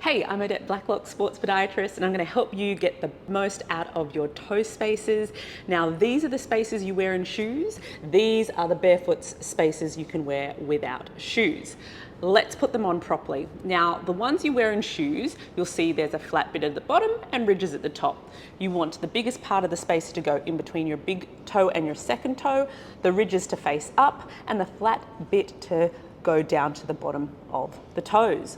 Hey, I'm Odette Blacklock, sports podiatrist, and I'm going to help you get the most out of your toe spaces. Now, these are the spaces you wear in shoes. These are the barefoot spaces you can wear without shoes. Let's put them on properly. Now, the ones you wear in shoes, you'll see there's a flat bit at the bottom and ridges at the top. You want the biggest part of the space to go in between your big toe and your second toe, the ridges to face up, and the flat bit to go down to the bottom of the toes.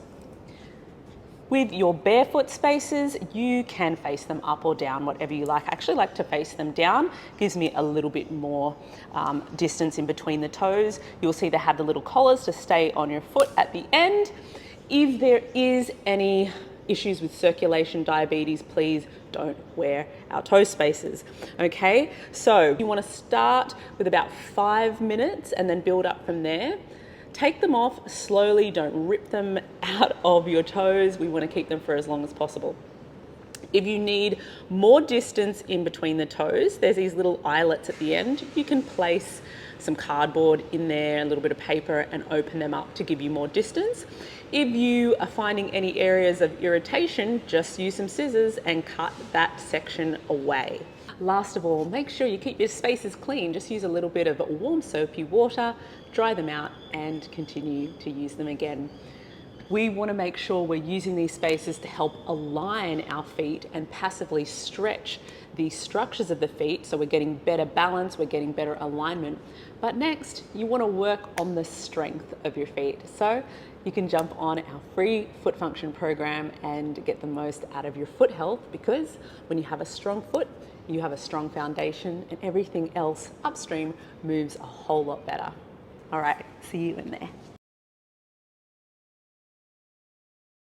With your barefoot spaces, you can face them up or down, whatever you like. I actually like to face them down. Gives me a little bit more distance in between the toes. You'll see they have the little collars to stay on your foot at the end. If there is any issues with circulation, diabetes, please don't wear our toe spaces, okay? So you wanna start with about 5 minutes and then build up from there. Take them off slowly, don't rip them out of your toes. We want to keep them for as long as possible. If you need more distance in between the toes, there's these little eyelets at the end. You can place some cardboard in there, a little bit of paper, and open them up to give you more distance. If you are finding any areas of irritation, just use some scissors and cut that section away. Last of all, make sure you keep your spaces clean. Just use a little bit of warm soapy water, dry them out, and continue to use them again. We want to make sure we're using these spaces to help align our feet and passively stretch the structures of the feet, so we're getting better balance, we're getting better alignment. But next, you want to work on the strength of your feet. So you can jump on our free foot function program and get the most out of your foot health, because when you have a strong foot, you have a strong foundation, and everything else upstream moves a whole lot better. All right, see you in there.